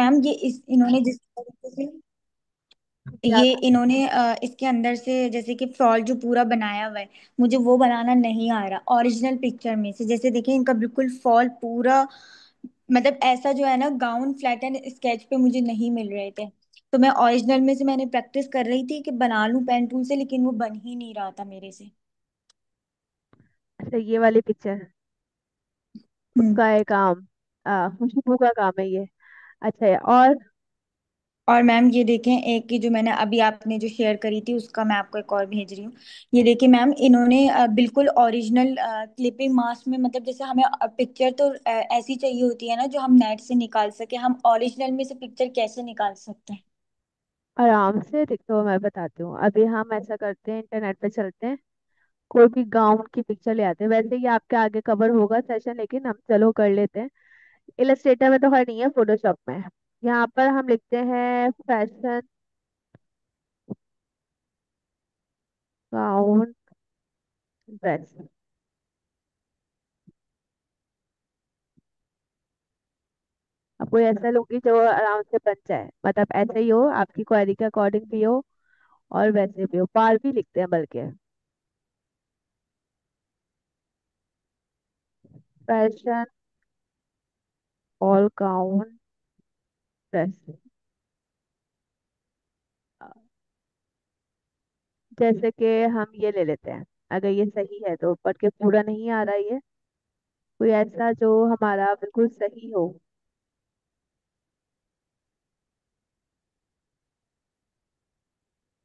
Ma'am ये इस इन्होंने जिस तरीके से क्या ये था? इन्होंने इसके अंदर से जैसे कि फ्रॉड जो पूरा बनाया हुआ है, मुझे वो बनाना नहीं आ रहा ओरिजिनल पिक्चर में से। जैसे देखिए इनका बिल्कुल फॉल पूरा, मतलब ऐसा जो है ना गाउन फ्लैट एंड स्केच पे मुझे नहीं मिल रहे थे। तो मैं ओरिजिनल में से मैंने प्रैक्टिस कर रही थी कि बना लूं पेन टूल से, लेकिन वो बन ही नहीं रहा था मेरे से। अच्छा, ये वाली पिक्चर हम्म। उसका है काम। खुशबू का काम है ये। अच्छा है। और और मैम ये देखें, एक की जो मैंने अभी आपने जो शेयर करी थी उसका मैं आपको एक और भेज रही हूँ। ये देखिए मैम, इन्होंने बिल्कुल ओरिजिनल क्लिपिंग मास्क में, मतलब जैसे हमें पिक्चर तो ऐसी चाहिए होती है ना जो हम नेट से निकाल सके, हम ओरिजिनल में से पिक्चर कैसे निकाल सकते हैं? आराम से देखो, मैं बताती हूँ। अभी हम ऐसा करते हैं, इंटरनेट पे चलते हैं, कोई भी गाउन की पिक्चर ले आते हैं। वैसे ही आपके आगे कवर होगा सेशन, लेकिन हम चलो कर लेते हैं। इलस्ट्रेटर में तो खैर नहीं है, फोटोशॉप में है। यहाँ पर हम लिखते हैं फैशन गाउन ड्रेस। अब कोई ऐसा लूंगी जो आराम से बन जाए, मतलब ऐसे ही हो, आपकी क्वेरी के अकॉर्डिंग भी हो और वैसे भी हो। बार भी लिखते हैं बल्कि। Fashion all gown dress. जैसे कि हम ये ले लेते हैं, अगर ये सही है तो, बट के पूरा नहीं आ रहा ये। कोई ऐसा जो हमारा बिल्कुल सही हो,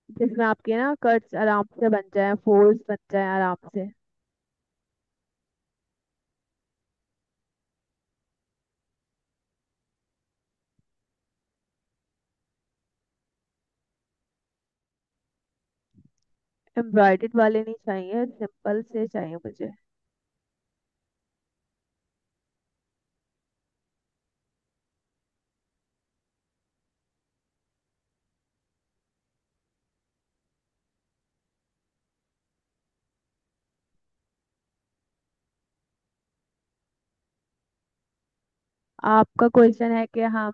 जिसमें आपके ना कट्स आराम से बन जाए, फोल्ड्स बन जाए आराम से। एम्ब्रॉयडर्ड वाले नहीं चाहिए, सिंपल से चाहिए मुझे। आपका क्वेश्चन है कि हम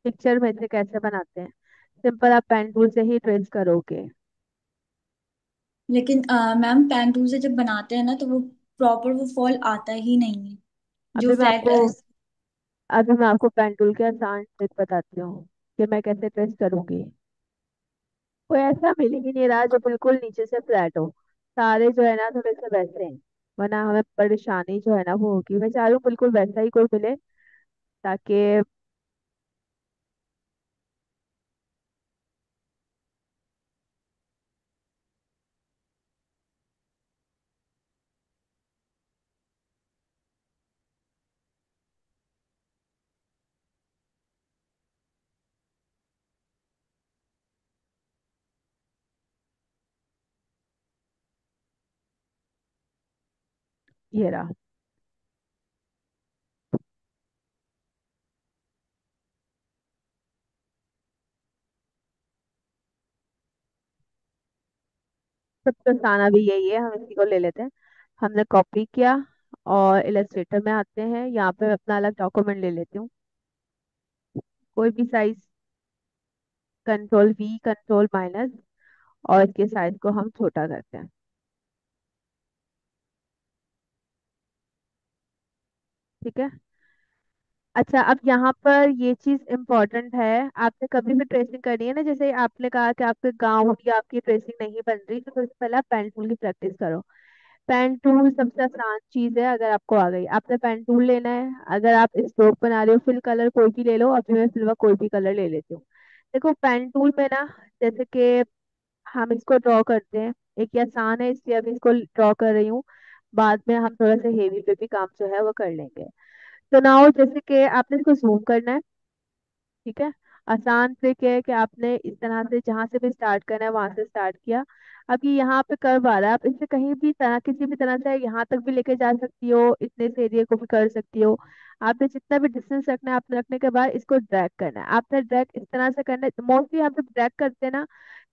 पिक्चर में से कैसे बनाते हैं। सिंपल, आप पेन टूल से ही ट्रेस करोगे। लेकिन मैम पेन टूल से जब बनाते हैं ना तो वो प्रॉपर वो फॉल आता ही नहीं है, जो अभी मैं फ्लैट। आपको अभी मैं आपको पेन टूल के आसान ट्रिक बताती हूँ कि मैं कैसे ट्रेस करूंगी। कोई ऐसा मिल ही नहीं रहा जो बिल्कुल नीचे से फ्लैट हो। सारे जो है ना थोड़े से वैसे हैं, वरना हमें परेशानी जो है ना वो होगी। मैं चाह रही हूँ बिल्कुल वैसा ही कोई मिले, ताकि ये रहा। सबसे आसान अभी यही है, हम इसी को ले लेते हैं। हमने कॉपी किया और इलस्ट्रेटर में आते हैं। यहाँ पे मैं अपना अलग डॉक्यूमेंट ले लेती हूँ, कोई भी size. Control we, control minus, और इसके साइज को हम छोटा करते हैं। ठीक है। अच्छा, अब यहाँ पर ये चीज इम्पोर्टेंट है। आपने कभी भी ट्रेसिंग करनी है ना, जैसे आपने कहा कि आपके गाँव की आपकी ट्रेसिंग नहीं बन रही, तो सबसे पहले आप पेन टूल की प्रैक्टिस करो। पेन टूल सबसे आसान चीज है। अगर आपको आ गई, आपने पेन टूल लेना है। अगर आप स्ट्रोक बना रहे हो, फिल कलर कोई भी ले लो। अभी मैं सिल्वर कोई भी कलर ले लेती हूँ। देखो पेन टूल में ना, जैसे कि हम इसको ड्रॉ करते हैं, एक ये आसान है इसलिए अभी इसको ड्रॉ कर रही हूँ। बाद में हम थोड़ा सा हेवी पे भी काम जो है वो कर लेंगे। तो नाउ जैसे कि आपने इसको जूम करना है। ठीक है। आसान ट्रिक है कि आपने इस तरह से जहां से भी स्टार्ट करना है वहां से स्टार्ट किया। अब ये यहाँ पे कर्व आ रहा है, आप इसे कहीं भी तरह, किसी भी तरह से यहाँ तक भी लेके जा सकती हो, इतने से एरिया को भी कर सकती हो। आपने जितना भी डिस्टेंस रखना है, आपने रखने के बाद इसको ड्रैग करना है। आपने ड्रैग इस तरह से करना है। मोस्टली हम जब ड्रैग करते हैं ना,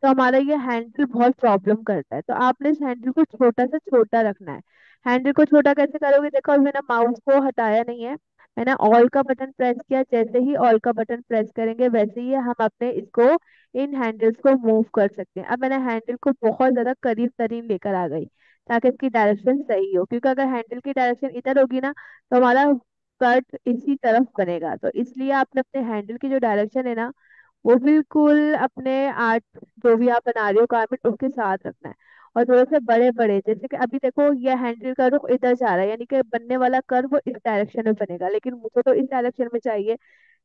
तो हमारा ये हैंडल बहुत प्रॉब्लम करता है। तो आपने इस हैंडल को छोटा से छोटा रखना है। हैंडल को छोटा कैसे करोगे? देखो अभी मैंने माउस को हटाया नहीं है, मैंने ऑल का बटन प्रेस किया, जैसे ही ऑल का बटन प्रेस करेंगे वैसे ही हम अपने इसको इन हैंडल्स को मूव कर सकते हैं। अब मैंने हैंडल को बहुत ज्यादा करीब तरीन लेकर आ गई ताकि इसकी डायरेक्शन सही हो, क्योंकि अगर हैंडल की डायरेक्शन इधर होगी ना तो हमारा कट इसी तरफ बनेगा। तो इसलिए आपने अपने हैंडल की जो डायरेक्शन है ना वो बिल्कुल अपने आर्ट जो भी आप बना रहे हो गारमेंट उसके साथ रखना है। और थोड़े से बड़े बड़े, जैसे कि अभी देखो ये हैंडल का रुख इधर जा रहा है, यानी कि बनने वाला कर्व इस डायरेक्शन में बनेगा, लेकिन मुझे तो इस डायरेक्शन में चाहिए।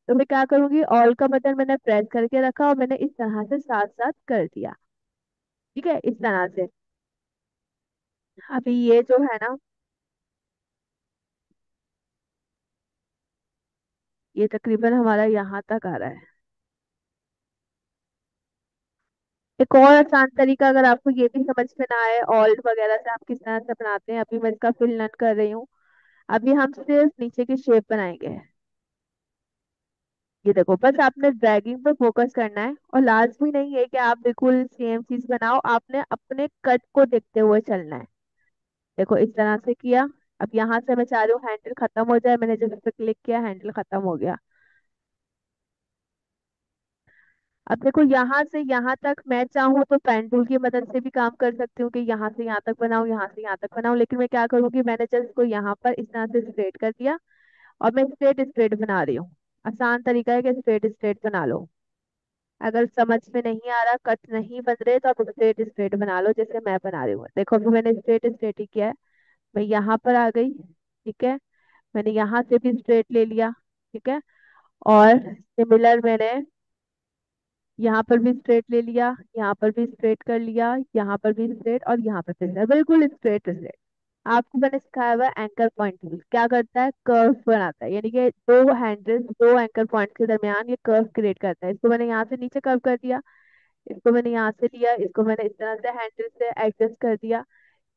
तो मैं क्या करूंगी, ऑल का बटन मैंने प्रेस करके रखा और मैंने इस तरह से साथ साथ कर दिया। ठीक है, इस तरह से। अभी ये जो है ना, ये तकरीबन हमारा यहाँ तक आ रहा है। एक और आसान तरीका, अगर आपको ये भी समझ में ना आए ऑल्ट वगैरह से आप किस तरह से बनाते हैं, अभी मैं इसका फिल नन कर रही हूँ। अभी हम सिर्फ नीचे की शेप बनाएंगे। ये देखो, बस आपने ड्रैगिंग पर फोकस करना है और लाजमी नहीं है कि आप बिल्कुल सेम चीज बनाओ, आपने अपने कट को देखते हुए चलना है। देखो इस तरह से किया। अब यहाँ से मैं चाह रही हूँ हैंडल खत्म हो जाए, मैंने जब इस पे क्लिक किया हैंडल खत्म हो गया। अब देखो यहाँ से यहाँ तक मैं चाहूँ तो पेन टूल की मदद से भी काम कर सकती हूँ कि यहाँ से यहाँ तक बनाऊँ, यहाँ से यहाँ तक बनाऊँ, लेकिन मैं क्या करूँगी, मैंने जस्ट इसको यहाँ पर इस तरह से स्ट्रेट कर दिया और मैं स्ट्रेट स्ट्रेट बना रही हूँ। आसान तरीका है कि स्ट्रेट स्ट्रेट बना लो। अगर समझ में नहीं आ रहा, कट नहीं बन रहे, तो आप स्ट्रेट स्ट्रेट बना लो जैसे मैं बना रही हूँ। देखो अभी मैंने स्ट्रेट स्ट्रेट ही किया है। मैं यहाँ पर आ गई। ठीक है, मैंने यहाँ से भी स्ट्रेट ले लिया। ठीक है, और सिमिलर मैंने यहाँ पर भी स्ट्रेट ले लिया, यहाँ पर भी स्ट्रेट कर लिया, यहाँ पर भी स्ट्रेट, और यहाँ पर फिर बिल्कुल स्ट्रेट स्ट्रेट। आपको मैंने सिखाया हुआ एंकर पॉइंट टूल क्या करता है, कर्व बनाता है, यानी कि दो हैंडल्स दो एंकर पॉइंट के दरमियान ये कर्व क्रिएट करता है। इसको मैंने यहाँ से नीचे कर्व कर दिया, इसको मैंने यहाँ से लिया, इसको मैंने इस तरह से हैंडल से एडजस्ट कर दिया।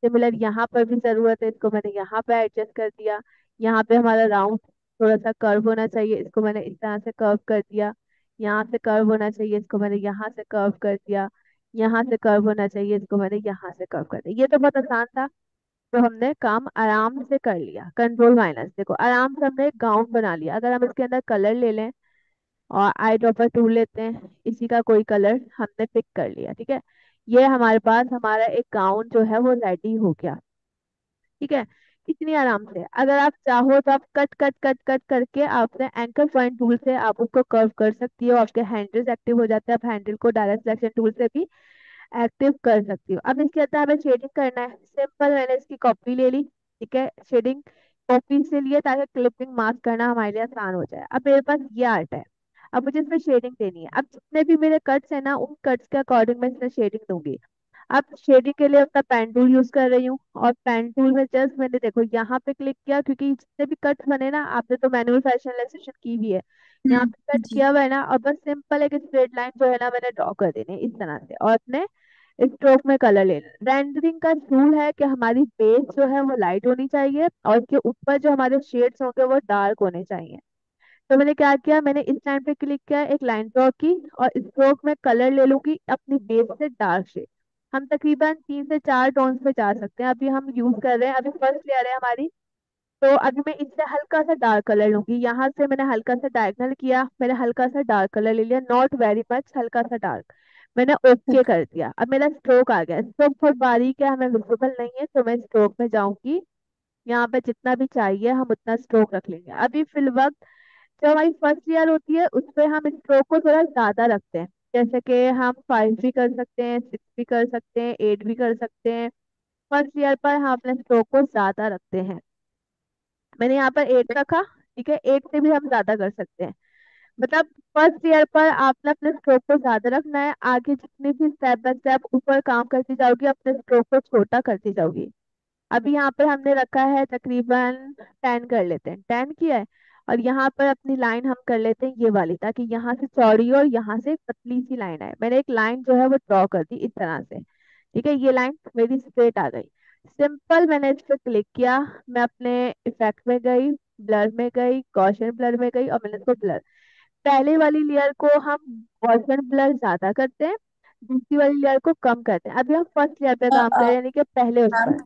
सिमिलर यहाँ पर भी जरूरत है, इसको मैंने यहाँ पे एडजस्ट कर दिया। यहाँ पे हमारा राउंड थोड़ा सा कर्व होना चाहिए, इसको मैंने इस तरह से कर्व कर दिया। यहाँ से कर्व होना चाहिए, इसको मैंने यहाँ से कर्व कर दिया। यहाँ से कर्व होना चाहिए, इसको मैंने यहाँ से कर्व कर दिया। ये तो बहुत आसान था। तो हमने काम आराम से कर लिया, कंट्रोल माइनस, देखो आराम से हमने एक गाउन बना लिया। अगर हम इसके अंदर कलर ले लें और आई ड्रॉपर टूल लेते हैं, इसी का कोई कलर हमने पिक कर लिया। ठीक है, ये हमारे पास हमारा एक गाउन जो है वो रेडी हो गया। ठीक है, इतनी आराम से। अगर आप चाहो तो आप कट कट कट कट करके आपने एंकर पॉइंट टूल से आप उसको कर्व कर सकती हो, आपके हैंडल्स एक्टिव हो जाते हैं। आप हैंडल को डायरेक्ट सिलेक्शन टूल से भी एक्टिव कर सकती हो। अब इसके अंदर हमें शेडिंग करना है, सिंपल, मैंने इसकी कॉपी ले ली। ठीक है, शेडिंग कॉपी से लिए ताकि क्लिपिंग मार्क करना हमारे लिए आसान हो जाए। अब मेरे पास ये आर्ट है, अब मुझे इसमें शेडिंग देनी है। अब जितने भी मेरे कट्स है ना उन कट्स के अकॉर्डिंग मैं इसमें शेडिंग दूंगी। अब शेडिंग के लिए अपना पेन टूल यूज कर रही हूँ, और पेन टूल में जस्ट मैंने देखो यहाँ पे क्लिक किया, क्योंकि जितने भी कट्स बने ना आपने तो मैनुअल फैशनलाइजेशन की भी है, यहाँ पे कट जी। किया हुआ है ना, और बस सिंपल एक स्ट्रेट लाइन जो है ना मैंने ड्रॉ कर देनी है इस तरह से, और अपने स्ट्रोक में कलर लेना। रेंडरिंग का रूल है कि हमारी बेस जो है वो लाइट होनी चाहिए और इसके ऊपर जो हमारे शेड्स होंगे वो डार्क होने चाहिए। तो मैंने क्या किया, मैंने इस लाइन पे क्लिक किया, एक लाइन ड्रॉ की, और स्ट्रोक में कलर ले लूंगी अपनी बेस से डार्क शेड। हम तकरीबन 3 से 4 टोन्स में जा सकते हैं। अभी हम यूज कर रहे हैं, अभी फर्स्ट लेयर है हमारी, तो अभी मैं इससे हल्का सा डार्क कलर लूंगी। यहाँ से मैंने हल्का सा डायगनल किया, मैंने हल्का सा डार्क कलर ले लिया, नॉट वेरी मच, हल्का सा डार्क। मैंने ओके कर दिया। अब मेरा स्ट्रोक आ गया, स्ट्रोक बहुत बारीक है, हमें विजिबल नहीं है, तो मैं स्ट्रोक में जाऊंगी। यहाँ पे जितना भी चाहिए हम उतना स्ट्रोक रख लेंगे। अभी फिल वक्त जो हमारी फर्स्ट ईयर होती है उस पे हम स्ट्रोक को थोड़ा ज्यादा रखते हैं, जैसे कि हम 5 भी कर सकते हैं, 6 भी कर सकते हैं, 8 भी कर सकते हैं। फर्स्ट ईयर पर हम अपने स्ट्रोक को ज्यादा रखते हैं। मैंने यहाँ पर 8 रखा। ठीक है, 8 से भी हम ज्यादा कर सकते हैं। मतलब फर्स्ट ईयर पर आपने अपने स्ट्रोक को ज्यादा रखना है, आगे जितनी भी स्टेप बाय स्टेप ऊपर काम करती जाओगी अपने स्ट्रोक को छोटा करती जाओगी। अभी यहाँ पर हमने रखा है तकरीबन 10, कर लेते हैं 10 किया है। और यहाँ पर अपनी लाइन हम कर लेते हैं ये वाली, ताकि यहाँ से चौड़ी और यहाँ से पतली सी लाइन आए। मैंने एक लाइन जो है वो ड्रॉ कर दी इस तरह से। ठीक है, ये लाइन मेरी स्ट्रेट आ गई। सिंपल, मैंने इस पर क्लिक किया, मैं अपने इफेक्ट में गई, ब्लर में गई, गॉसियन ब्लर में गई, और मैंने इसको ब्लर, पहले वाली लेयर को हम गॉसियन ब्लर ज्यादा करते हैं, दूसरी वाली लेयर को कम करते हैं। अभी हम फर्स्ट लेयर पे काम अ, करें, यानी कि पहले उस मैम पर।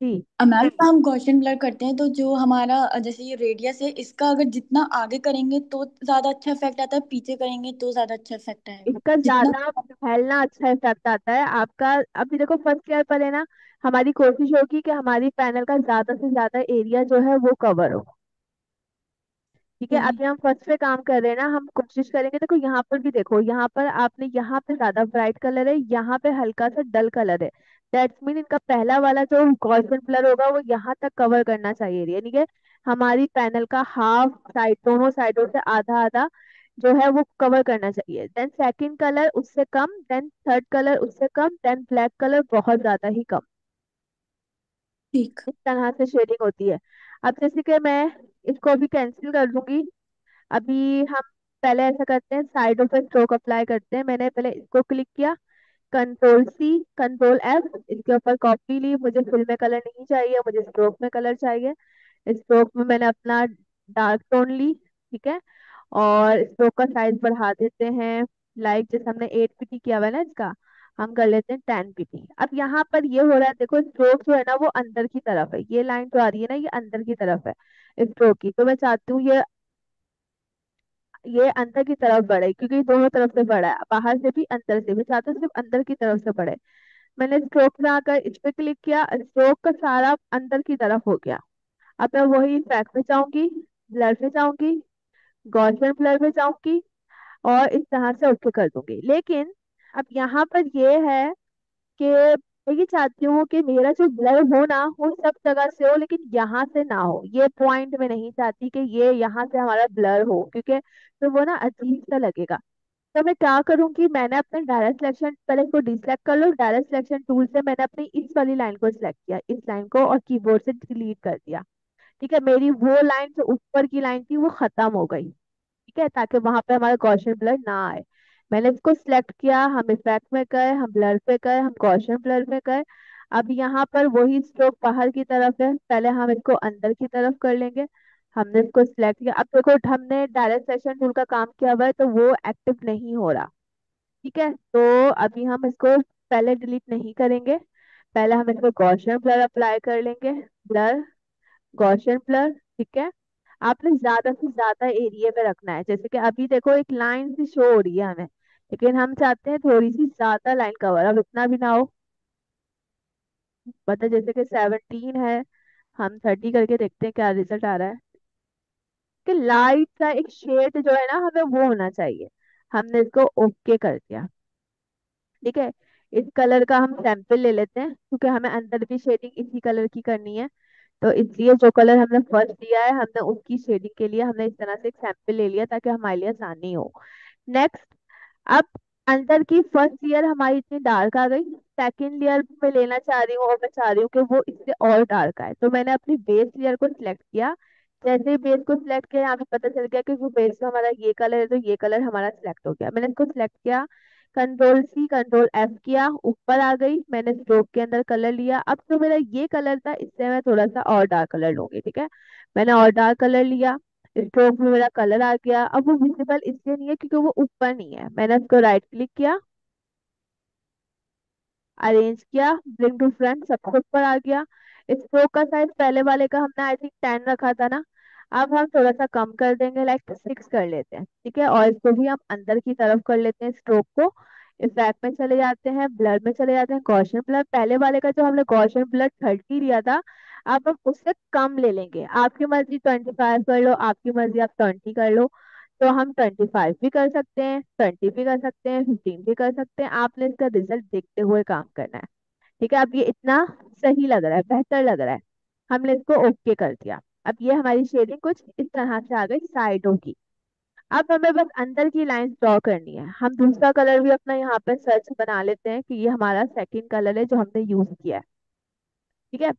जी। मैम हम गॉसियन ब्लर करते हैं तो जो हमारा जैसे ये रेडियस है इसका अगर जितना आगे करेंगे तो ज्यादा अच्छा इफेक्ट आता है, पीछे करेंगे तो ज्यादा अच्छा इफेक्ट आएगा इसका जितना। ज्यादा फैलना अच्छा इफेक्ट आता है आपका। अभी देखो फर्स्ट ईयर पर है ना, हमारी कोशिश होगी कि हमारी पैनल का ज्यादा से ज्यादा एरिया जो है वो कवर हो। ठीक है, ओके। अभी हम फर्स्ट पे काम कर रहे हैं ना, हम कोशिश करेंगे। देखो यहाँ पर भी देखो, यहाँ पर आपने यहाँ पे ज्यादा ब्राइट कलर है, यहाँ पे हल्का सा डल कलर है। दैट्स मीन इनका पहला वाला जो गॉसियन ब्लर होगा वो यहाँ तक कवर करना चाहिए एरिया, ठीक है। हमारी पैनल का हाफ साइड, दोनों साइडों से आधा आधा जो है वो कवर करना चाहिए। देन सेकंड कलर उससे कम, देन थर्ड कलर उससे कम, देन ब्लैक कलर बहुत ज्यादा ही कम। ठीक। इस तरह से शेडिंग होती है। अब जैसे कि मैं इसको अभी कैंसिल कर दूंगी। अभी हम पहले ऐसा करते हैं, साइडों पे स्ट्रोक अप्लाई करते हैं। मैंने पहले इसको क्लिक किया, कंट्रोल सी, कंट्रोल एफ, इसके ऊपर कॉपी ली। मुझे फिल में कलर नहीं चाहिए, मुझे स्ट्रोक में कलर चाहिए। स्ट्रोक में मैंने अपना डार्क टोन ली, ठीक है। और स्ट्रोक का साइज बढ़ा देते हैं। लाइक जैसे हमने 8 पीटी किया हुआ है ना इसका, हम कर लेते हैं 10 पीटी। अब यहाँ पर ये हो रहा है, देखो स्ट्रोक जो है ना वो अंदर की तरफ है, ये लाइन जो आ रही है ना ये अंदर की तरफ है स्ट्रोक की। तो मैं चाहती हूँ ये अंदर की तरफ बढ़े, क्योंकि दोनों तरफ से बढ़ा है, बाहर से भी अंदर से भी, चाहते हो सिर्फ अंदर की तरफ से बढ़े। मैंने स्ट्रोक में आकर इस पे क्लिक किया, स्ट्रोक का सारा अंदर की तरफ हो गया। अब मैं वही इफेक्ट में जाऊंगी, ब्लर पे जाऊंगी, गॉसियन ब्लर में जाऊंगी, और इस तरह से ओके कर दूंगी। लेकिन अब यहाँ पर ये है कि मैं ये चाहती हूँ कि मेरा जो ब्लर हो ना वो सब जगह से हो, लेकिन यहाँ से ना हो। ये पॉइंट में नहीं चाहती कि ये यहाँ से हमारा ब्लर हो, क्योंकि तो वो ना अजीब सा लगेगा। तो मैं क्या करूंगी, मैंने अपने डायरेक्ट सिलेक्शन, पहले इसको डिसेलेक्ट कर लो, डायरेक्ट सिलेक्शन टूल से मैंने अपनी इस वाली लाइन को सिलेक्ट किया, इस लाइन को, और कीबोर्ड से डिलीट कर दिया। ठीक है, मेरी वो लाइन जो ऊपर की लाइन थी वो खत्म हो गई। ठीक है, ताकि वहां पे हमारा गॉसियन ब्लर ना आए। मैंने इसको सिलेक्ट किया, हम इफेक्ट में गए, हम ब्लर पे गए, हम गॉसियन ब्लर पे गए। अब यहाँ पर वही स्ट्रोक बाहर की तरफ है, पहले हम इसको अंदर की तरफ कर लेंगे। हमने इसको सिलेक्ट किया, अब देखो हमने डायरेक्ट सेलेक्शन टूल का काम किया हुआ है तो वो एक्टिव नहीं हो रहा। ठीक है, तो अभी हम इसको पहले डिलीट नहीं करेंगे, पहले हम इसको गॉसियन ब्लर अप्लाई कर लेंगे। ब्लर, गॉसियन ब्लर, ठीक है। आपने ज्यादा से ज्यादा एरिया पे रखना है, जैसे कि अभी देखो एक लाइन सी शो हो रही है हमें, लेकिन हम चाहते हैं थोड़ी सी ज्यादा लाइन कवर, अब इतना भी ना हो। मतलब जैसे कि 17 है, हम 30 करके देखते हैं क्या रिजल्ट आ रहा है। कि लाइट सा एक शेड जो है ना हमें वो होना चाहिए। हमने इसको ओके कर दिया। ठीक है, इस कलर का हम सैंपल ले लेते हैं, क्योंकि हमें अंदर भी शेडिंग इसी कलर की करनी है। तो इसलिए जो कलर हमने फर्स्ट दिया है, हमने उसकी शेडिंग के लिए हमने इस तरह से एक सैंपल ले लिया ताकि हमारे लिए आसानी हो। नेक्स्ट, अब अंदर की फर्स्ट लेयर हमारी इतनी डार्क आ गई, सेकंड लेयर मैं लेना चाह रही हूँ और मैं चाह रही हूँ कि वो इससे और डार्क आए, तो मैंने अपनी बेस लेयर को सिलेक्ट किया। जैसे ही बेस को सिलेक्ट किया, यहाँ पे पता चल गया कि वो बेस का हमारा ये कलर है, तो ये कलर हमारा सिलेक्ट हो गया। मैंने इसको सिलेक्ट किया, कंट्रोल सी, कंट्रोल एफ किया, ऊपर आ गई, मैंने स्ट्रोक के अंदर कलर लिया। अब तो मेरा ये कलर था, इससे मैं थोड़ा सा और डार्क कलर लूंगी। ठीक है, मैंने और डार्क कलर लिया, स्ट्रोक में मेरा कलर आ गया। अब वो विजिबल इसलिए नहीं है क्योंकि वो ऊपर नहीं है, मैंने उसको राइट क्लिक किया, अरेंज किया, ब्रिंग टू फ्रंट, सबसे ऊपर आ गया। स्ट्रोक का साइज पहले वाले का हमने आई थिंक 10 रखा था ना, अब हम थोड़ा सा कम कर देंगे, लाइक 6 कर लेते हैं। ठीक है, और इसको भी हम अंदर की तरफ कर लेते हैं स्ट्रोक को। इफेक्ट में चले जाते हैं, ब्लर में चले जाते हैं, गॉसियन ब्लर, पहले वाले का जो हमने गॉसियन ब्लर 30 लिया था, अब हम उससे कम ले लेंगे। आपकी मर्जी 25 कर लो, आपकी मर्जी आप 20 कर लो। तो हम 25 भी कर सकते हैं, 20 भी कर सकते हैं, 15 भी कर सकते हैं, आपने इसका रिजल्ट देखते हुए काम करना है। ठीक है, अब ये इतना सही लग रहा है, बेहतर लग रहा है, हमने इसको ओके कर दिया। अब ये हमारी शेडिंग कुछ इस तरह से आ गई साइडों की। अब हमें बस अंदर की लाइन ड्रॉ करनी है। हम दूसरा कलर भी अपना यहाँ पे सर्च बना लेते हैं कि ये हमारा सेकंड कलर है जो हमने यूज किया है। ठीक है,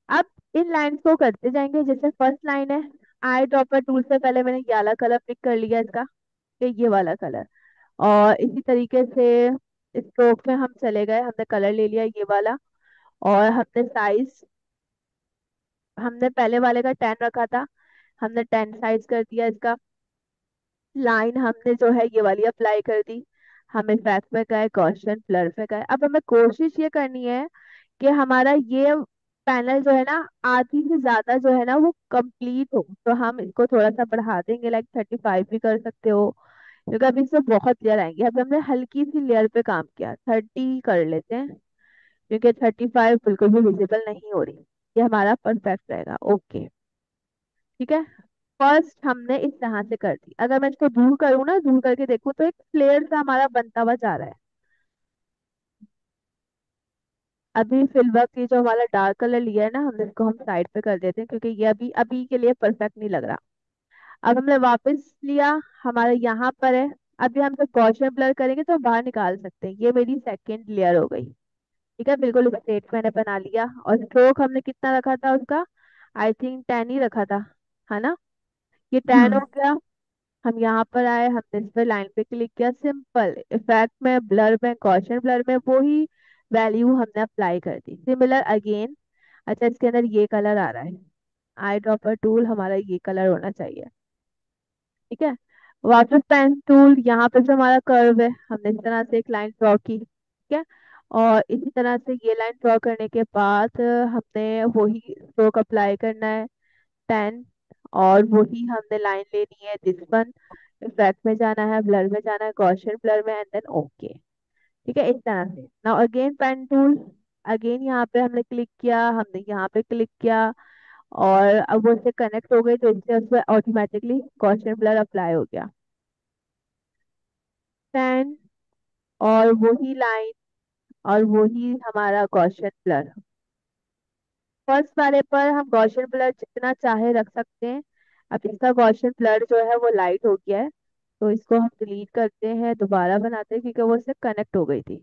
अब इन लाइंस को करते जाएंगे। जैसे फर्स्ट लाइन है, आई ड्रॉपर टूल से पहले मैंने ये वाला कलर पिक कर लिया इसका, ये वाला कलर। और इसी तरीके से स्ट्रोक में हम चले गए, हमने कलर ले लिया ये वाला, और हमने साइज, हमने पहले वाले का 10 रखा था, हमने 10 साइज कर दिया इसका। लाइन हमने जो है ये वाली अप्लाई कर दी। हम इफेक्ट में गए, गॉसियन ब्लर पे गए। अब हमें कोशिश ये करनी है कि हमारा ये पैनल जो है ना आधी से ज्यादा जो है ना वो कंप्लीट हो, तो हम इसको थोड़ा सा बढ़ा देंगे, लाइक 35 भी कर सकते हो, क्योंकि अभी इसमें बहुत लेयर आएंगे। अभी हमने हल्की सी लेयर पे काम किया, 30 कर लेते हैं, क्योंकि 35 बिल्कुल भी विजिबल नहीं हो रही। ये हमारा परफेक्ट रहेगा। ओके, ठीक है। फर्स्ट हमने इस तरह से कर दी। अगर मैं इसको दूर करूँ ना, दूर करके देखूँ, तो एक फ्लेयर सा हमारा बनता हुआ जा रहा है। अभी फिलवक ये जो हमारा डार्क कलर लिया है ना हमने, इसको हम साइड पे कर देते हैं, क्योंकि ये अभी अभी के लिए परफेक्ट नहीं लग रहा। अब हमने वापस लिया, हमारे यहाँ पर है। अभी हम जब गॉसियन ब्लर करेंगे तो हम बाहर निकाल सकते हैं। ये मेरी सेकेंड लेयर हो गई। ठीक है, बिल्कुल स्ट्रेट मैंने बना लिया। और स्ट्रोक हमने कितना रखा था उसका, आई थिंक 10 ही रखा था, है ना। ये 10 हो हम्म। गया। हम यहाँ पर आए, हमने इस पे लाइन पे क्लिक किया, सिंपल इफेक्ट में, ब्लर में, गॉसियन ब्लर में वही वैल्यू हमने अप्लाई कर दी। Similar again. अच्छा, इसके अंदर ये कलर आ रहा है, आई ड्रॉपर टूल हमारा ये कलर होना चाहिए। ठीक है, वाटर पेन टूल, यहाँ पे जो हमारा कर्व है, हमने इस तरह से एक लाइन ड्रॉ की। ठीक है, और इसी तरह से ये लाइन ड्रॉ करने के बाद हमने वही स्ट्रोक अप्लाई करना है, 10। और वही हमने लाइन लेनी है, दिस वन। इफेक्ट में जाना है, ब्लर में जाना है, गॉसियन ब्लर में, एंड देन ओके। ठीक है, इस तरह से। Now again pen tool, again यहाँ पे हमने क्लिक किया, हमने यहाँ पे क्लिक किया, और अब वो इससे कनेक्ट हो गई, तो इससे उस पर ऑटोमेटिकली गॉसियन ब्लर अप्लाई हो गया। 10, और वही लाइन, और वही हमारा गॉसियन ब्लर। फर्स्ट वाले पर हम गॉसियन ब्लर जितना चाहे रख सकते हैं। अब इसका गॉसियन ब्लर जो है वो लाइट हो गया है, तो इसको हम डिलीट करते हैं, दोबारा बनाते हैं, क्योंकि वो इससे कनेक्ट हो गई थी।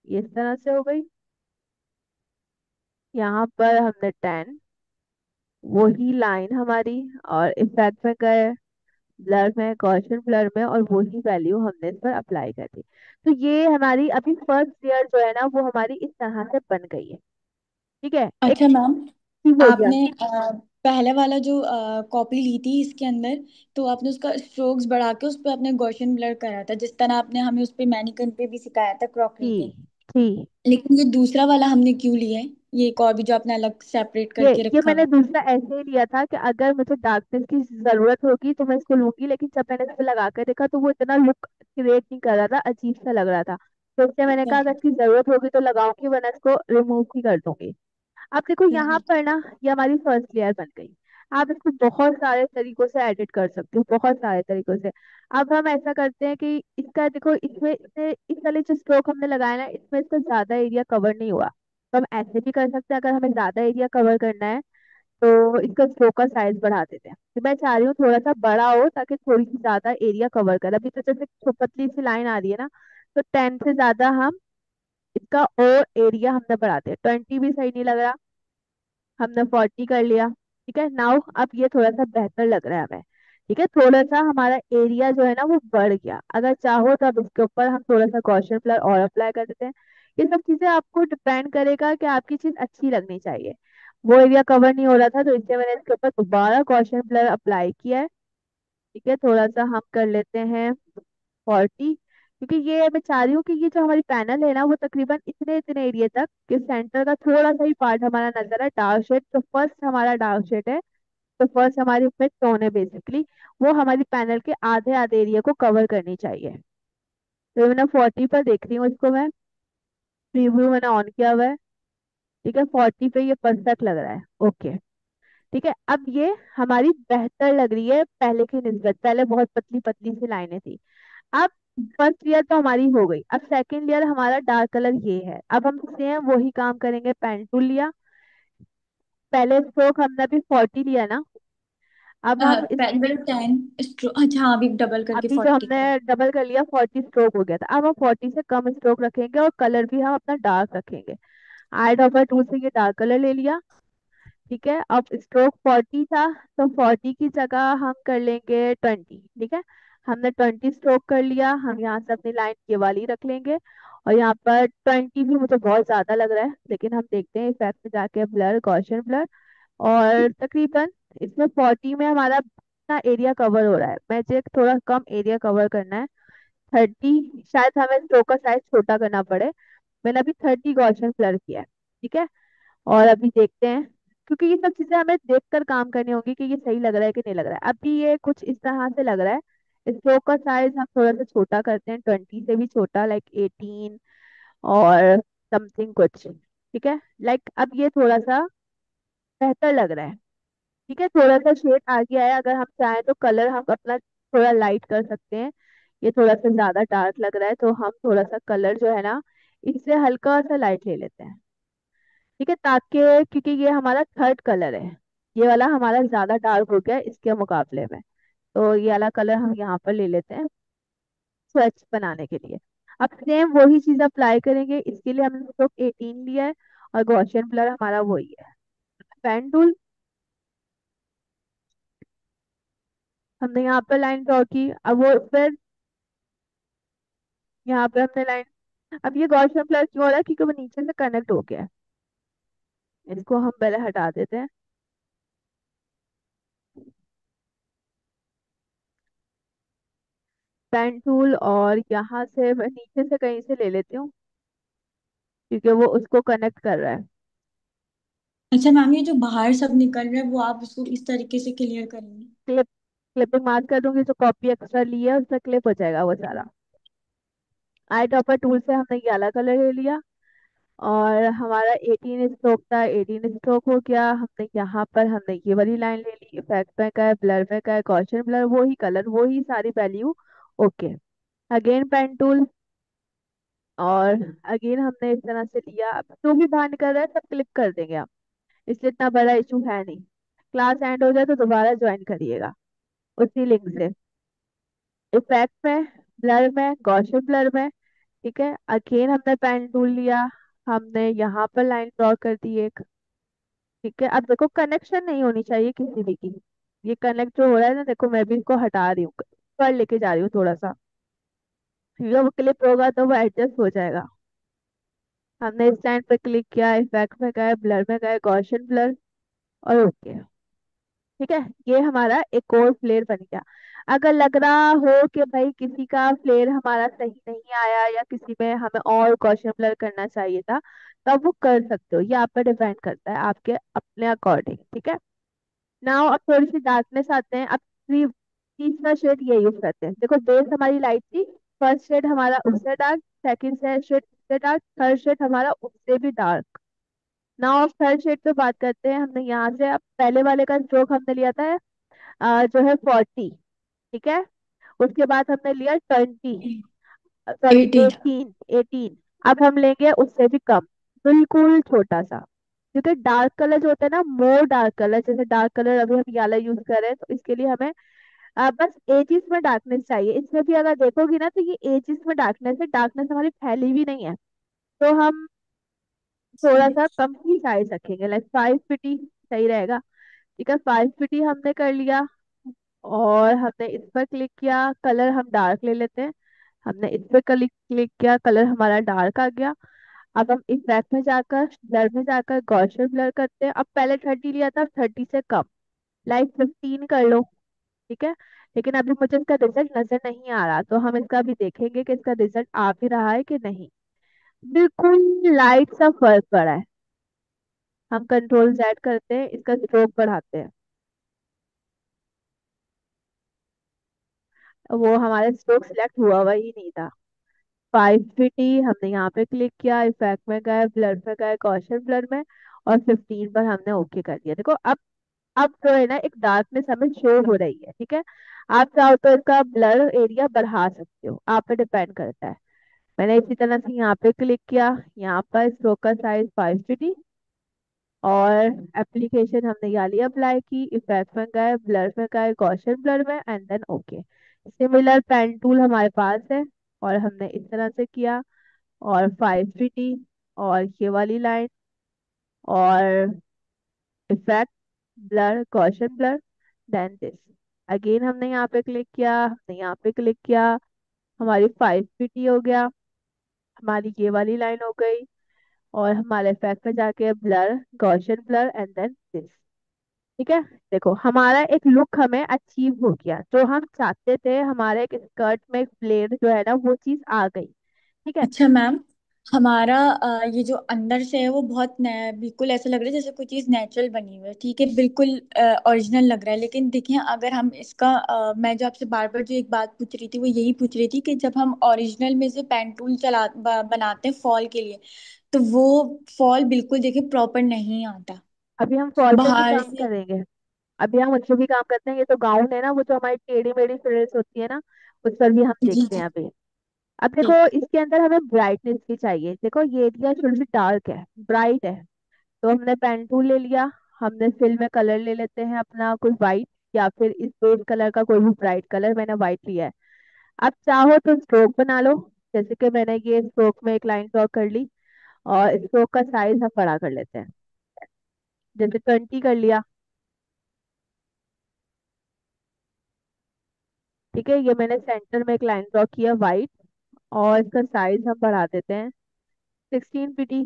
ये इस तरह से हो गई। यहाँ पर हमने 10, वही लाइन हमारी, और इफेक्ट में गए, ब्लर में, गॉसियन ब्लर में, और वही वैल्यू हमने इस पर अप्लाई कर दी। तो ये हमारी अभी फर्स्ट लेयर जो है ना वो हमारी इस तरह से बन गई है। ठीक है, एक अच्छा मैम, चीज हो गया। आपने पहले वाला जो कॉपी ली थी इसके अंदर, तो आपने उसका स्ट्रोक्स बढ़ा के उस पर आपने गॉसियन ब्लर करा था, जिस तरह आपने हमें उस पे मैनिकन पे भी सिखाया था, क्रॉकरी जी पे। जी। लेकिन ये दूसरा वाला हमने क्यों लिया है, ये एक और भी जो आपने अलग सेपरेट ये करके ये रखा मैंने हुआ दूसरा ऐसे ही लिया था कि अगर मुझे डार्कनेस की जरूरत होगी तो मैं इसको लूंगी, लेकिन जब मैंने इसको लगा कर देखा तो वो इतना लुक क्रिएट नहीं कर रहा था, अजीब सा लग रहा था। तो इसलिए मैंने है? कहा अगर इसकी जरूरत होगी तो लगाऊंगी, वरना इसको रिमूव ही कर दूंगी। अब देखो यहाँ हम्म। पर ना, ये हमारी फर्स्ट लेयर बन गई। आप इसको बहुत सारे तरीकों से एडिट कर सकते हो, बहुत सारे तरीकों से। अब हम ऐसा करते हैं कि इसका देखो, इसमें इसमें इस वाले जो स्ट्रोक हमने लगाया ना, इसमें इसका ज्यादा एरिया कवर नहीं हुआ, तो हम ऐसे भी कर सकते हैं। अगर हमें ज्यादा एरिया कवर करना है तो इसका स्ट्रोक का साइज बढ़ा देते हैं। तो मैं चाह रही हूँ थोड़ा सा बड़ा हो, ताकि थोड़ी सी ज्यादा एरिया कवर कर। अभी तो जैसे पतली सी लाइन आ रही है ना, तो 10 से ज्यादा हम इसका और एरिया हमने बढ़ाते हैं। 20 भी सही नहीं लग रहा, हमने 40 कर लिया। ठीक है, नाउ अब ये थोड़ा सा बेहतर लग रहा है हमें। ठीक है, थोड़ा सा हमारा एरिया जो है ना वो बढ़ गया। अगर चाहो तो अब इसके ऊपर हम थोड़ा सा गॉसियन ब्लर और अप्लाई कर देते हैं। ये सब चीजें आपको डिपेंड करेगा कि आपकी चीज अच्छी लगनी चाहिए। वो एरिया कवर नहीं हो रहा था, तो इसलिए मैंने इसके ऊपर दोबारा गॉसियन ब्लर अप्लाई किया है। ठीक है, थोड़ा सा हम कर लेते हैं 40, क्योंकि ये मैं चाह रही हूँ कि ये जो हमारी पैनल है ना वो तकरीबन इतने इतने एरिया तक, कि सेंटर का थोड़ा सा ही पार्ट हमारा नजर है डार्क शेड। तो फर्स्ट हमारा डार्क शेड है, तो फर्स्ट हमारी मिड टोन है बेसिकली, वो हमारी पैनल के आधे आधे एरिया को कवर करनी चाहिए। तो मैंने 40 पर देख रही हूँ इसको मैं, प्रीव्यू मैंने ऑन किया हुआ है। ठीक है, 40 पे ये परफेक्ट लग रहा है। ओके, ठीक है। अब ये हमारी बेहतर लग रही है पहले की निस्बत, पहले बहुत पतली पतली सी लाइनें थी। अब फर्स्ट लेयर तो हमारी हो गई। अब सेकंड लेयर हमारा डार्क कलर ये है। अब हम सेम वही काम करेंगे, पेन टूल लिया, पहले स्ट्रोक हमने अभी 40 लिया ना। अब हम इस, पहले 10 स्ट्रो, अच्छा हाँ, अभी डबल करके अभी जो 40 हमने कर। डबल कर लिया, 40 स्ट्रोक हो गया था, अब हम 40 से कम स्ट्रोक रखेंगे, और कलर भी हम अपना डार्क रखेंगे। आई ड्रॉपर टूल से ये डार्क कलर ले लिया। ठीक है, अब स्ट्रोक 40 था, तो 40 की जगह हम कर लेंगे 20। ठीक है, हमने 20 स्ट्रोक कर लिया। हम यहाँ से अपनी लाइन ये वाली रख लेंगे, और यहाँ पर 20 भी मुझे बहुत ज्यादा लग रहा है, लेकिन हम देखते हैं इफेक्ट में जाके, ब्लर, गॉसियन ब्लर। और तकरीबन इसमें 40 में हमारा इतना एरिया कवर हो रहा है, मुझे थोड़ा कम एरिया कवर करना है, 30। शायद हमें स्ट्रोक का साइज छोटा करना पड़े। मैंने अभी 30 गॉसियन ब्लर किया है। ठीक है, और अभी देखते हैं, क्योंकि ये सब चीजें हमें देख कर काम करनी होगी कि ये सही लग रहा है कि नहीं लग रहा है। अभी ये कुछ इस तरह से लग रहा है। स्ट्रोक का साइज हम थोड़ा सा छोटा करते हैं, 20 से भी छोटा, लाइक 18 और समथिंग कुछ। ठीक है, लाइक अब ये थोड़ा सा बेहतर लग रहा है। ठीक है, थोड़ा सा शेड आ गया है। अगर हम चाहें तो कलर हम अपना थोड़ा लाइट कर सकते हैं। ये थोड़ा सा ज्यादा डार्क लग रहा है, तो हम थोड़ा सा कलर जो है ना, इससे हल्का सा लाइट ले लेते हैं। ठीक है, ताकि, क्योंकि ये हमारा थर्ड कलर है, ये वाला हमारा ज्यादा डार्क हो गया है इसके मुकाबले में, तो ये वाला कलर हम यहाँ पर ले लेते हैं स्वच्छ बनाने के लिए। अब सेम वही चीज अप्लाई करेंगे, इसके लिए हमने स्ट्रोक 18 लिया है और गॉसियन ब्लर हमारा वही है। पेन टूल, हमने यहाँ पर लाइन ड्रॉ की, अब वो फिर यहाँ पे हमने लाइन, अब ये गॉसियन ब्लर क्यों हो रहा है, क्योंकि वो नीचे से कनेक्ट हो गया है। इसको हम पहले हटा देते हैं। पेन टूल, और यहाँ से मैं नीचे से कहीं से ले लेती हूँ, क्योंकि वो उसको कनेक्ट कर रहा है। अच्छा मैम, ये जो बाहर सब निकल रहा है वो आप उसको इस तरीके से क्लियर करेंगे? क्लिप, क्लिपिंग मार्क कर दूंगी, जो कॉपी एक्स्ट्रा ली है उसका क्लिप हो जाएगा वो सारा। आई टॉपर टूल से हमने ये वाला कलर ले लिया, और हमारा 18 स्ट्रोक था, 18 स्ट्रोक हो गया। हमने यहाँ पर हमने ये वाली लाइन ले ली, इफेक्ट में का है, ब्लर में का है, गॉसियन ब्लर, वही कलर वही सारी value. Okay, again pen tool, और अगेन हमने इस तरह से लिया। अब जो भी बाहर निकल रहा है सब क्लिक कर देंगे हम, इसलिए इतना बड़ा इशू है नहीं। क्लास एंड हो जाए तो दोबारा ज्वाइन करिएगा उसी लिंक से। इफेक्ट में, ब्लर में, गॉसियन ब्लर में। ठीक है, अगेन हमने पेन टूल लिया, हमने यहाँ पर लाइन ड्रॉ कर दी एक। ठीक है, अब देखो कनेक्शन नहीं होनी चाहिए किसी भी की। ये कनेक्ट जो हो रहा है ना, देखो मैं भी इसको हटा रही हूँ, पर लेके जा रही हूँ थोड़ा सा, ठीक है, वो क्लिप होगा तो वो एडजस्ट हो जाएगा। हमने इस लाइन पे क्लिक किया, इफेक्ट में गए, ब्लर में गए, गॉसियन ब्लर, और ओके। ठीक है, ये हमारा एक और फ्लेयर बन गया। अगर लग रहा हो कि भाई किसी का फ्लेयर हमारा सही नहीं आया, या किसी में हमें और कॉशन ब्लर करना चाहिए था, तो आप वो कर सकते हो, ये आप पे डिपेंड करता है आपके अपने अकॉर्डिंग। ठीक है, नाउ अब थोड़ी सी डार्कनेस आते हैं। अब तीसरा शेड ये यूज करते हैं। देखो बेस हमारी लाइट थी, फर्स्ट शेड हमारा उससे डार्क, सेकंड शेड उससे डार्क, थर्ड शेड हमारा उससे भी डार्क। नाउ अब थर्ड शेड पे बात करते हैं। हमने यहाँ से, अब पहले वाले का स्ट्रोक हमने लिया था जो है 40। ठीक है, उसके बाद हमने लिया 20, सॉरी 18। 18, 18। अब हम लेंगे उससे भी कम, बिल्कुल छोटा सा, क्योंकि डार्क कलर जो होता है ना, मोर डार्क कलर, जैसे डार्क कलर अभी हम याला यूज कर रहे हैं, तो इसके लिए हमें बस एजिस में डार्कनेस चाहिए। इसमें भी अगर देखोगी ना, तो ये एजिस में डार्कनेस है, डार्कनेस हमारी फैली भी नहीं है, तो हम थोड़ा सा कम ही साइज रखेंगे, लाइक 5 फीट सही रहेगा। ठीक है, 5 फीट हमने कर लिया, और हमने इस पर क्लिक किया, कलर हम डार्क ले लेते हैं। हमने इस पर क्लिक क्लिक किया, कलर हमारा डार्क आ गया। अब हम इफेक्ट में जाकर, ब्लर में जाकर गॉसियन ब्लर करते हैं। अब पहले 30 लिया था, 30 से कम, लाइक 15 कर लो। ठीक है, लेकिन अभी मुझे इसका रिजल्ट नजर नहीं आ रहा, तो हम इसका भी देखेंगे कि इसका रिजल्ट आ भी रहा है कि नहीं। बिल्कुल लाइट सा फर्क पड़ा है। हम कंट्रोल जेड करते हैं, इसका स्ट्रोक बढ़ाते हैं, वो हमारा स्ट्रोक सिलेक्ट हुआ ही नहीं था। 5 फीट हमने यहाँ पे क्लिक किया, इफेक्ट में गए, ब्लर में गए, गॉसियन ब्लर में, और 15 पर हमने ओके कर दिया। देखो अब जो है ना, एक डार्कनेस हमें शो हो रही है। ठीक है, आप चाहो तो इसका ब्लर एरिया बढ़ा सकते हो, आप पे डिपेंड करता है। मैंने इसी तरह से यहाँ पे क्लिक किया, यहाँ पर स्ट्रोक का साइज 5 फीट, और एप्लीकेशन हमने यहाँ लिया, अप्लाई की, इफेक्ट में गए, ब्लर में गए, गॉसियन ब्लर में, and then okay. Similar pen tool हमारे पास है, और हमने इस तरह से किया, और 5 फीट, और ये वाली लाइन, और effect, blur, Gaussian blur, then this. Again हमने यहाँ पे क्लिक किया, हमने यहाँ पे क्लिक किया, हमारी 5 फीट हो गया, हमारी ये वाली लाइन हो गई, और हमारे इफेक्ट में जाके blur, Gaussian blur, and then this. ठीक है, देखो हमारा एक लुक हमें अचीव हो गया, जो हम चाहते थे, हमारे एक स्कर्ट में एक फ्लेयर जो है ना, वो चीज आ गई। ठीक है। अच्छा मैम, हमारा ये जो अंदर से है वो बहुत नया, बिल्कुल ऐसा लग रहा है जैसे कोई चीज नेचुरल बनी हुई है, ठीक है, बिल्कुल ओरिजिनल लग रहा है। लेकिन देखिए अगर हम इसका मैं जो आपसे बार बार जो एक बात पूछ रही थी वो यही पूछ रही थी कि जब हम ओरिजिनल में से पेन टूल बनाते हैं फॉल के लिए, तो वो फॉल बिल्कुल देखिए प्रॉपर नहीं आता अभी हम फॉल पे भी बाहर काम से। करेंगे। अभी हम उस पर भी काम करते हैं। ये तो गाउन है ना, वो जो हमारी टेढ़ी मेढ़ी फ्रिल्स होती है ना, उस पर भी हम जी देखते जी। हैं अभी। अब देखो, ठीक। इसके अंदर हमें ब्राइटनेस भी चाहिए। देखो ये एरिया थोड़ी सी डार्क है, ब्राइट है, तो हमने पेन टूल ले लिया। हमने फिल में कलर ले लेते हैं अपना कोई वाइट, या फिर इस बेस कलर का कोई भी ब्राइट कलर। मैंने वाइट लिया है। आप चाहो तो स्ट्रोक बना लो। जैसे कि मैंने ये स्ट्रोक में एक लाइन ड्रॉ कर ली, और स्ट्रोक का साइज हम बड़ा कर लेते हैं। जैसे 20 कर लिया। ठीक है, ये मैंने सेंटर में एक लाइन ड्रॉ किया वाइट, और इसका साइज हम बढ़ा देते हैं 16 पीटी।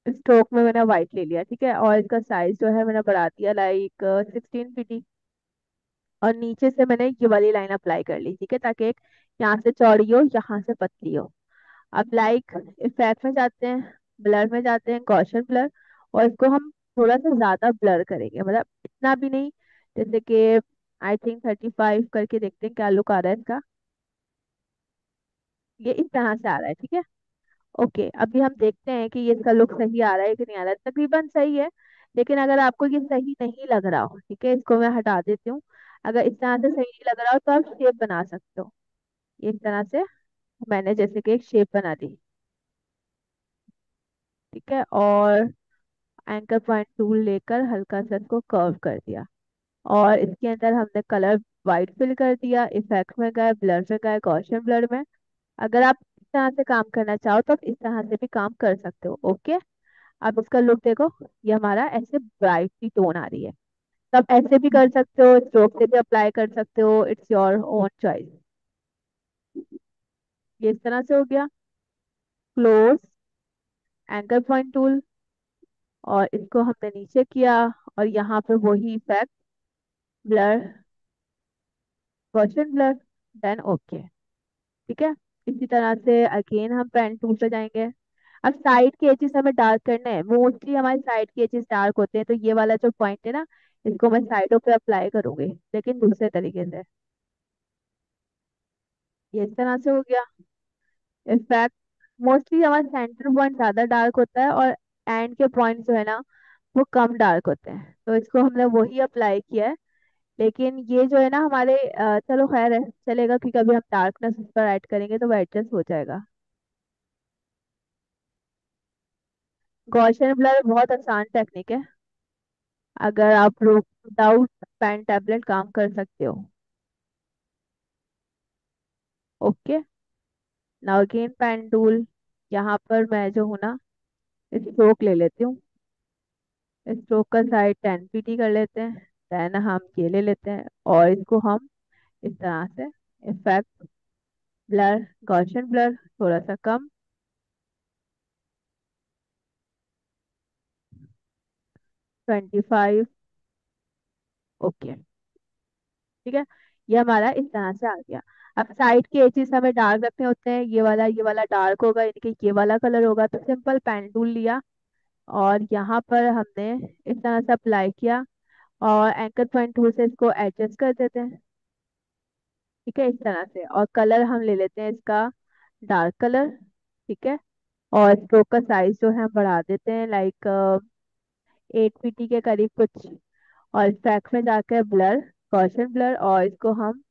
स्ट्रोक में मैंने वाइट ले लिया, ठीक है, और इसका साइज जो है मैंने बढ़ा दिया लाइक 16 पीटी। और नीचे से मैंने ये वाली लाइन अप्लाई कर ली, ठीक है, ताकि एक यहाँ से चौड़ी हो, यहाँ से पतली हो। अब लाइक इफेक्ट में जाते हैं, ब्लर में जाते हैं, गॉसियन ब्लर, और इसको हम थोड़ा सा ज्यादा ब्लर करेंगे, मतलब इतना भी नहीं। जैसे कि आई थिंक 35 करके देखते हैं क्या लुक आ रहा है इसका। ये इस तरह से आ रहा है, ठीक है। ओके, अभी हम देखते हैं कि ये इसका लुक सही आ रहा है कि नहीं आ रहा है। तकरीबन सही है। लेकिन अगर आपको ये सही नहीं लग रहा हो, ठीक है, इसको मैं हटा देती हूँ। अगर इस तरह से सही नहीं लग रहा हो तो आप शेप बना सकते हो। ये इस तरह से मैंने जैसे कि एक शेप बना दी, ठीक है, और एंकर पॉइंट टूल लेकर हल्का सा इसको कर्व कर दिया। और इसके अंदर हमने कलर वाइट फिल कर दिया। इफेक्ट में गए, ब्लर में गए, गॉसियन ब्लर में। अगर आप इस तरह से काम करना चाहो तो आप इस तरह से भी काम कर सकते हो। ओके, अब इसका लुक देखो। ये हमारा ऐसे ब्राइट सी टोन आ रही है। तो आप ऐसे भी कर सकते हो, स्ट्रोक से भी अप्लाई कर सकते हो, इट्स योर ओन चॉइस। ये इस तरह से हो गया। क्लोज, एंकर पॉइंट टूल, और इसको हमने नीचे किया, और यहाँ पे वही effect, blur, Gaussian blur, then okay. ठीक है, इसी तरह से अगेन हम पेन टूल पे जाएंगे। अब साइड के एजेस हमें डार्क करने हैं। मोस्टली हमारे साइड के एजेस डार्क होते हैं, तो ये वाला जो पॉइंट है ना, इसको मैं साइडों पे अप्लाई करूंगी, लेकिन दूसरे तरीके से। ये इस तरह से हो गया। इनफैक्ट मोस्टली हमारा सेंटर पॉइंट ज्यादा डार्क होता है, और एंड के पॉइंट जो है ना, वो कम डार्क होते हैं, तो इसको हमने वही अप्लाई किया है। लेकिन ये जो है ना हमारे चलो खैर है, चलेगा, क्योंकि अभी हम डार्कनेस उस पर ऐड करेंगे तो वो एडजस्ट हो जाएगा। गॉसियन ब्लर बहुत आसान टेक्निक है। अगर आप लोग विदाउट पेन टैबलेट काम कर सकते हो। Okay, now again pen tool. यहाँ पर मैं जो हूँ ना, स्ट्रोक ले लेती हूँ। स्ट्रोक का साइज 10 पीटी कर लेते हैं। देन हम ये ले लेते हैं, और इसको हम इस तरह से इफेक्ट, ब्लर, गॉसियन ब्लर थोड़ा सा कम, 25। ओके, ठीक है, ये हमारा इस तरह से आ गया। अब साइड के एजेस हमें डार्क रखने होते हैं। ये वाला डार्क होगा, यानी कि ये वाला कलर होगा, तो सिंपल पेन टूल लिया, और यहाँ पर हमने इस तरह से अप्लाई किया, और एंकर पॉइंट टूल से इसको एडजस्ट कर देते हैं। ठीक है, इस तरह से, और कलर हम ले लेते हैं इसका डार्क कलर। ठीक है, और स्ट्रोक का साइज जो है हम बढ़ा देते हैं लाइक 8 पीटी के करीब कुछ। और इफेक्ट में जाकर ब्लर, गॉसियन ब्लर, और इसको हम